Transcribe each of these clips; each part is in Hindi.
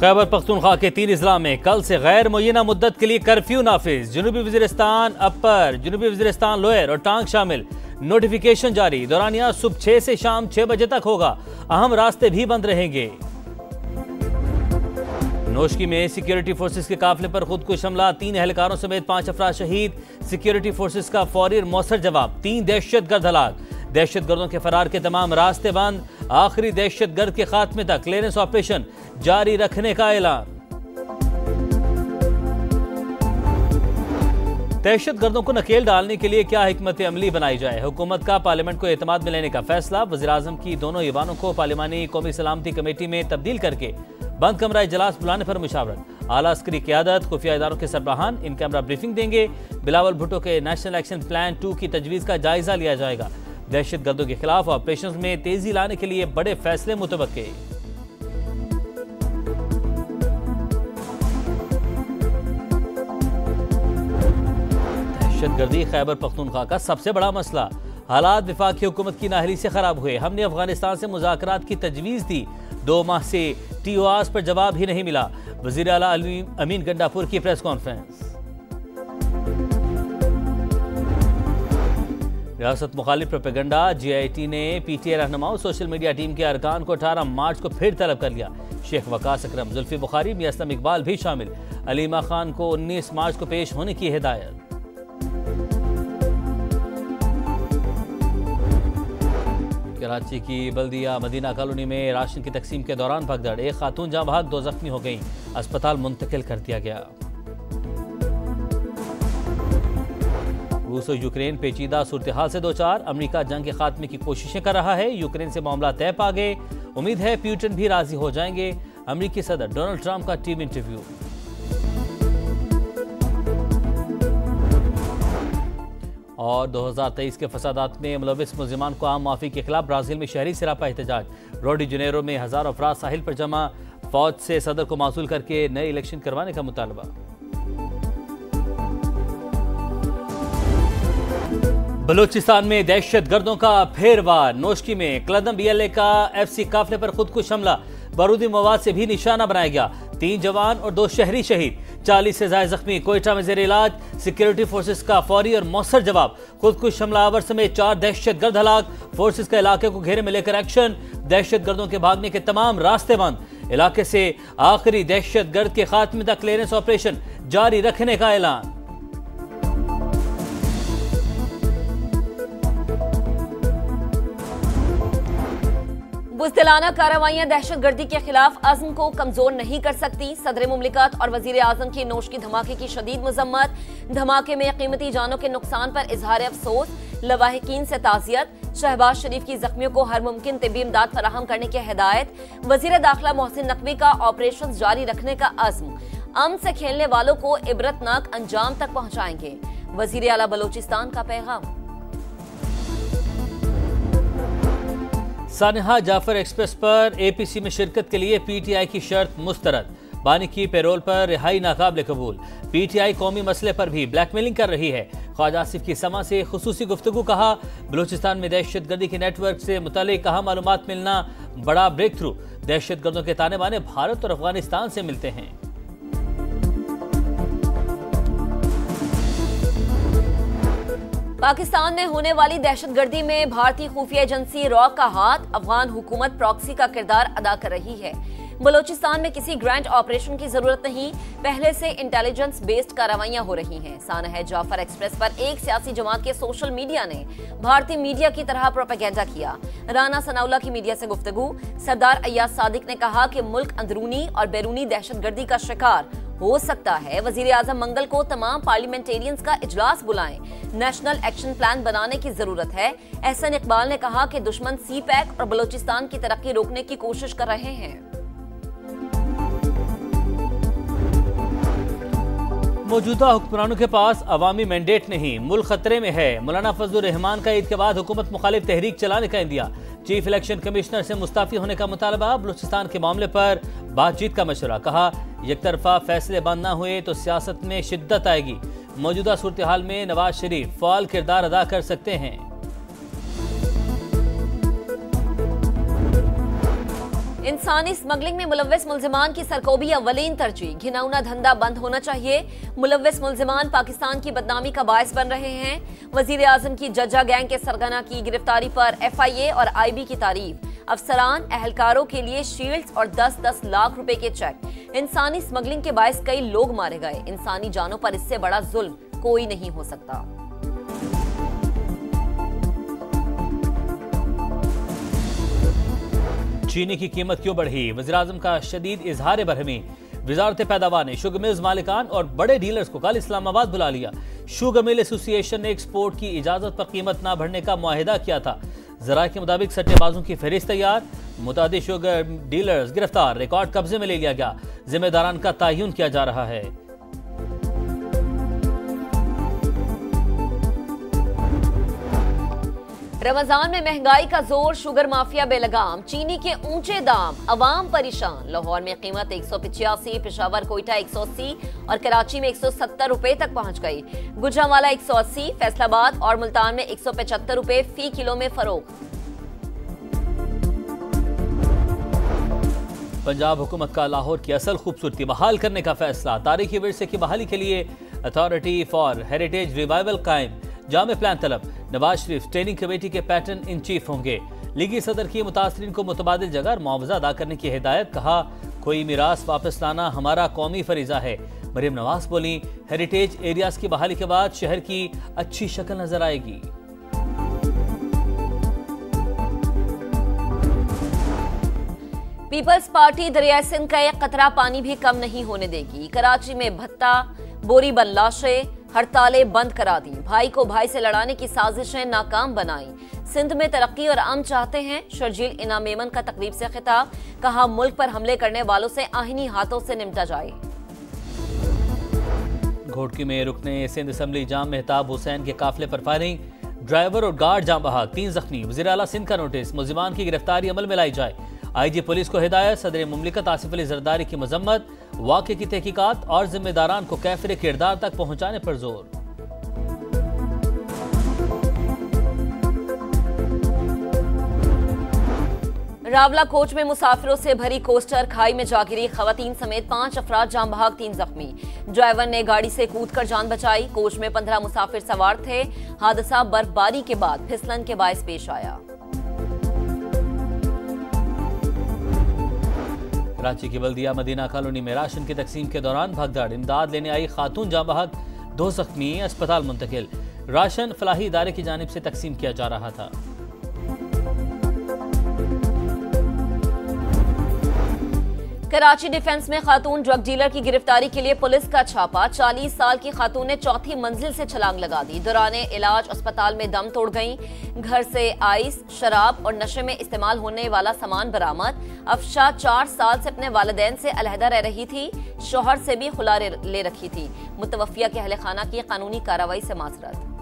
खैबर पख्तूनख्वा के 3 अजला में कल से गैर मुय्यना मुद्दत के लिए कर्फ्यू नाफिज। जनूबी वजीरिस्तान अपर, जनूबी वजीरिस्तान लोअर और टांग शामिल। नोटिफिकेशन जारी। दौरानिया सुबह 6 से शाम 6 बजे तक होगा। अहम रास्ते भी बंद रहेंगे। नोशकी में सिक्योरिटी फोर्सेस के काफिले पर खुदकुश हमला, 3 एहलकारों समेत 5 अफराद शहीद। सिक्योरिटी फोर्सेस का फौरी और मौसर जवाब, 3 दहशतगर्द हलाक। दहशतगर्दों के फरार के तमाम रास्ते बंद। आखिरी दहशतगर्द के खात्मे तक क्लियरेंस ऑपरेशन जारी रखने का ऐलान। दहशतगर्दों को नकेल डालने के लिए क्या हिकमत अमली बनाई जाए। हुकूमत का पार्लियामेंट को एतमाद में लेने का फैसला। वज़ीर-ए-आज़म की दोनों ईवानों को पार्लिमानी कौमी सलामती कमेटी में तब्दील करके बंद कमरा इजलास बुलाने पर मुशावरत। आला अस्करी क़यादत, खुफिया इदारों के सरबराहान इन कैमरा ब्रीफिंग देंगे। बिलावल भुट्टो के नेशनल एक्शन प्लान 2 की तजवीज़ का जायजा लिया जाएगा। दहशतगर्दों के खिलाफ ऑपरेशन में तेजी लाने के लिए बड़े फैसले मुतवक्के। दहशतगर्दी खैबर पख्तूनख्वा का सबसे बड़ा मसला। हालात वफाकी हुकूमत की नाहली से खराब हुए। हमने अफगानिस्तान से मुज़ाकरात की तजवीज़ दी, 2 माह से TORs पर जवाब ही नहीं मिला। वज़ीर आला अमीन गंडापुर की प्रेस कॉन्फ्रेंस। रियासत मुखालिफ प्रोपेगंडा। GIT ने PTI रहनुमाओं सोशल मीडिया टीम के अरकान को 18 मार्च को फिर तलब कर लिया। शेख वकास अकरम, जुल्फी बुखारी, मियां असलम इकबाल भी शामिल। अलीमा खान को 19 मार्च को पेश होने की हिदायत। कराची की बल्दिया मदीना कॉलोनी में राशन की तकसीम के दौरान भगदड़, 1 खातून जहां भाग 2 जख्मी हो गईं। अस्पताल मुंतकिल कर दिया गया। रूस और यूक्रेन पेचीदा सूरत हाल से 2-4। अमरीका जंग के खात्मे की कोशिशें कर रहा है। यूक्रेन से मामला तय पा गए। उम्मीद है पुतिन भी राजी हो जाएंगे। अमरीकी सदर डोनाल्ड ट्रंप का टीम इंटरव्यू। और 2023 के फसादात में मुलविस मुल्जिमान को आम माफी के खिलाफ ब्राजील में शहरी सिरापा एहतजाज। रो डी जनेरो में हजारों अफराद साहिल पर जमा। फौज से सदर को मासूल करके नए इलेक्शन करवाने का मुतालबा। बलूचिस्तान में दहशतगर्दों का फिर वार। नोशकी में क्लदम BLA का FC काफिले पर खुदकुश हमला, बारूदी मवाद से भी निशाना बनाया गया। 3 जवान और 2 शहरी शहीद, 40 से ज्यादा जख्मी। कोयटा में जेर इलाज। सिक्योरिटी फोर्सेस का फौरी और मौसर जवाब। खुदकुश हमलावर समेत 4 दहशतगर्द हलाक। फोर्सेस का इलाके को घेरे में लेकर एक्शन। दहशतगर्दों के भागने के तमाम रास्ते बंद। इलाके से आखिरी दहशतगर्द के खात्मे तक क्लियरेंस ऑपरेशन जारी रखने का ऐलान। बुज़दिलाना कार्रवाइयां दहशतगर्दी के खिलाफ अज़्म को कमजोर नहीं कर सकती। सदर मुमलिकत और वजीर आजम की नोशकी धमाके की शदीद मजम्मत। धमाके में कीमती जानों के नुकसान पर इजहार अफसोस। लवाहिकीन से ताज़ियत। शहबाज शरीफ की जख्मियों को हर मुमकिन तिब्बी इमदाद फराहम करने की हिदायत। वजीर दाखिला मोहसिन नकवी का ऑपरेशन जारी रखने का अज़्म। अमन से खेलने वालों को इबरतनाक अंजाम तक पहुँचाएंगे। वजीर आला बलोचिस्तान का पैगाम। सानिहा जाफर एक्सप्रेस पर APC में शिरकत के लिए PTI की शर्त मुस्तरद। बानी की पैरोल पर रिहाई नाकाबिल कबूल। PTI कौमी मसले पर भी ब्लैकमेलिंग कर रही है। ख्वाजा आसिफ की समा से खुसूसी गुफ्तगू। कहा बलूचिस्तान में दहशतगर्दी के नेटवर्क से मुतालिक अहम मालूमात मिलना बड़ा ब्रेक थ्रू। दहशतगर्दों के ताने बाने भारत और अफगानिस्तान से मिलते हैं। पाकिस्तान में होने वाली दहशतगर्दी में भारतीय खुफिया एजेंसी रॉ का हाथ। अफगान हुकूमत प्रॉक्सी का किरदार अदा कर रही है। बलोचिस्तान में किसी ग्रैंड ऑपरेशन की जरूरत नहीं, पहले से इंटेलिजेंस बेस्ड कार्रवाइयां हो रही हैं। सानिहा जाफर एक्सप्रेस पर एक सियासी जमात के सोशल मीडिया ने भारतीय मीडिया की तरह प्रोपेगेंडा किया। राना सनाउल्लाह की मीडिया से गुफ्तगू। सरदार अय्याज सादिक ने कहा कि मुल्क अंदरूनी और बैरूनी दहशतगर्दी का शिकार हो सकता है। वजीर आजम मंगल को तमाम पार्लियामेंटेरियंस का इजलास बुलाएं। नेशनल एक्शन प्लान बनाने की जरूरत है। एहसन इकबाल ने कहा कि दुश्मन CPEC और बलोचिस्तान की तरक्की रोकने की कोशिश कर रहे हैं। मौजूदा हुक्मरानों के पास अवामी मैंडेट नहीं, मुल्क खतरे में है। मौलाना फजलुर रहमान का ईद के बाद हुकूमत मुखालिफ तहरीक चलाने का इंदिया। चीफ इलेक्शन कमिश्नर से मुस्ताफी होने का मुतालबा। बलूचिस्तान के मामले पर बातचीत का मशवरा। कहा एकतरफा फैसले बंद न हुए तो सियासत में शिद्दत आएगी। मौजूदा सूरत हाल में नवाज शरीफ फाल किरदार अदा कर सकते हैं। इंसानी स्मगलिंग में मुलव्वस मुल्जिमान की सरकोबी अव्वलीन तरजीह। घिनौना धंधा बंद होना चाहिए। मुलव्वस मुल्जिमान पाकिस्तान की बदनामी का बायस बन रहे हैं। वजीर आजम की जज्जा गैंग के सरगना की गिरफ्तारी पर FIA और IB की तारीफ। अफसरान एहलकारों के लिए शील्ड्स और 10-10 लाख रुपए के चेक। इंसानी स्मगलिंग के बायस कई लोग मारे गए। इंसानी जानों पर इससे बड़ा जुल्म कोई नहीं हो सकता। चीनी की कीमत क्यों बढ़ी? वज़ीर-ए-आज़म का शदीद इजहार बरहमी। वजारत पैदावार ने शुगर मिल्स मालिकान और बड़े डीलर्स को कल इस्लामाबाद बुला लिया। शुगर मिल एसोसिएशन ने एक्सपोर्ट की इजाजत पर कीमत न बढ़ने का मुआहिदा किया था। जराये के मुताबिक सट्टेबाजों की फहरिस्त तैयार, मुतादिद शुगर डीलर्स गिरफ्तार, रिकॉर्ड कब्जे में ले लिया गया। जिम्मेदारान का तयन किया जा रहा है। रमजान में महंगाई का जोर, शुगर माफिया बेलगाम। चीनी के ऊंचे दाम, अवाम परेशान। लाहौर में कीमत 185, पेशावर कोयटा 180 और कराची में 170 रुपए तक पहुंच गई। गुजरांवाला 180, फैसलाबाद और मुल्तान में 175 रुपए फी किलो में फरोख्त। पंजाब हुकूमत का लाहौर की असल खूबसूरती बहाल करने का फैसला। तारीखी विरसे की बहाली के लिए अथॉरिटी फॉर हेरिटेज रिवाइवल कायम। जामे प्लान तलब। नवाज शरीफ ट्रेनिंग कमेटी के पैटर्न इन चीफ होंगे। लीगी सदर की मुतासरीन को मुतबादिल जगह मुआवजा अदा करने की हिदायत। कहा, कोई मिरास वापस लाना हमारा कौमी फरीजा है। मरियम नवाज बोली, हेरिटेज एरियाज की बहाली के बाद शहर की अच्छी शक्ल नजर आएगी। पीपल्स पार्टी दरिया सिंध का एक कतरा पानी भी कम नहीं होने देगी। कराची में भत्ता बोरी बन लाशें, हड़तालें बंद करा दी। भाई को भाई से लड़ाने की साजिशें नाकाम बनाई। सिंध में तरक्की और अमन चाहते हैं। शर्जील इनाम मेमन का तकरीब से खिताब। कहा, मुल्क पर हमले करने वालों से आहिनी हाथों से निपटा जाए। घोटकी में रुकने सिंध असम्बली जाम मेहताब हुसैन के काफिले पर फायरिंग। ड्राइवर और गार्ड जाम बहाक, 3 जख्मी। वज़ीर आला सिंध का नोटिस, मुल्जिमान की गिरफ्तारी अमल में लाई जाए। IG पुलिस को हिदायत। सदर मुमलिकत आसिफ अली जरदारी की मजम्मत। वाक़े की तहकीकात और जिम्मेदारान को कैफिर किरदार तक पहुंचाने पर जोर। रावला कोच में मुसाफिरों से भरी कोस्टर खाई में जा गिरी। खवातीन समेत 5 अफराद जाम बहाक, 3 जख्मी। ड्राइवर ने गाड़ी से कूदकर जान बचाई। कोच में 15 मुसाफिर सवार थे। हादसा बर्फबारी के बाद फिसलन के बायस पेश आया। कराची की बल्दिया मदीना कॉलोनी में राशन की तकसीम के दौरान भगदड़। इमदाद लेने आई खातून जाम बहक, 2 जख्मी, अस्पताल मुंतकिल। राशन फलाही इदारे की जानिब से तकसीम किया जा रहा था। कराची डिफेंस में खातून ड्रग डीलर की गिरफ्तारी के लिए पुलिस का छापा। 40 साल की खातून ने 4थी मंजिल से छलांग लगा दी। दौराने इलाज अस्पताल में दम तोड़ गईं। घर से आइस, शराब और नशे में इस्तेमाल होने वाला सामान बरामद। अफशा 4 साल से अपने वालिदैन से अलहदा रह रही थी। शोहर से भी खुला ले रखी थी। मुतवफ़िया के अहले खाना की कानूनी कार्रवाई से माजरत।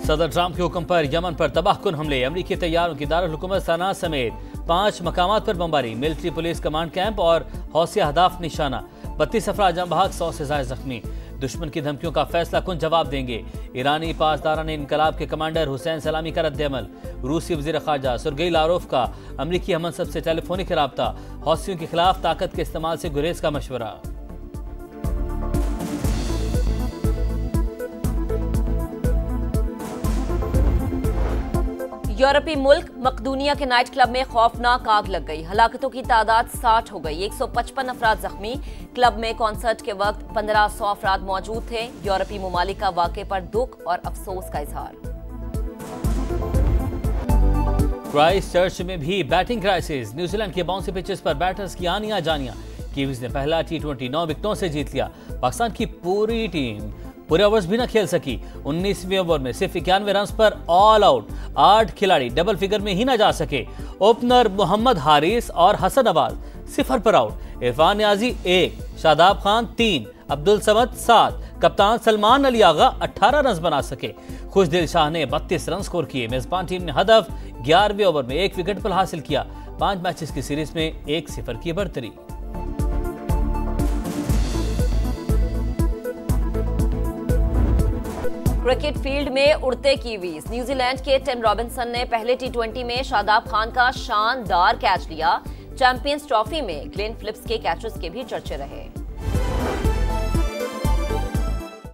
सदर ट्रंप के हुक्म पर यमन पर तबाहकुन हमले। अमरीकी तैयारों की दारुल हुकूमत सना समेत 5 मकामात पर बमबारी। मिलिट्री पुलिस कमांड कैंप और हौसिया अहदाफ निशाना। 32 अफराद जाम बहाक, 100 से ज्यादा जख्मी। दुश्मन की धमकियों का फैसला कुन जवाब देंगे। ईरानी पासदारान इनकलाब के कमांडर हुसैन सलामी का रद्द-ए-अमल। रूसी वज़ीर ख़ारजा सुरगई लारोफ का अमरीकी हमनसब से टेलीफोनिक राब्ता। हौसियों के खिलाफ ताकत के इस्तेमाल से गुरेज का मशवरा। यूरोपीय मुल्क मकदूनिया के नाइट क्लब में खौफनाक आग लग गई। हलाकतों की तादाद 60 हो गई। 155 अफराद जख्मी। क्लब में कॉन्सर्ट के वक्त 1500 अफराद मौजूद थे। यूरोपीय ममालिक का वाक़े पर दुख और अफसोस का इजहार। क्राइस्ट चर्च में भी बैटिंग क्राइसिस। न्यूजीलैंड के बाउंसी पिचेस पर बैटर्स की आनियां जानियां। कीवीज ने पहला T20 9 विकेटों से जीत लिया। पाकिस्तान की पूरी टीम पूरे ओवर्स भी न खेल सकी। 19वें ओवर में सिर्फ 91 रन पर ऑल आउट। 8 खिलाड़ी डबल फिगर में ही न जा सके। ओपनर मोहम्मद हारिस और हसन नवाज 0 पर आउट। इरफान नियाजी 1, शादाब खान 3, अब्दुल समद 7, कप्तान सलमान अली आगा 18 रन बना सके। खुशदिल शाह ने 32 रन स्कोर किए। मेजबान टीम ने हदफ 11वें ओवर में 1 विकेट पर हासिल किया। 5 मैचेस की सीरीज में 1-0 की बढ़तरी। क्रिकेट फील्ड में उड़ते कीवीज। न्यूजीलैंड के टिम रॉबिन्सन ने पहले टी20 में शादाब खान का शानदार कैच लिया। चैंपियंस ट्रॉफी में ग्लेन फिलिप्स के कैचेस के भी चर्चे रहे।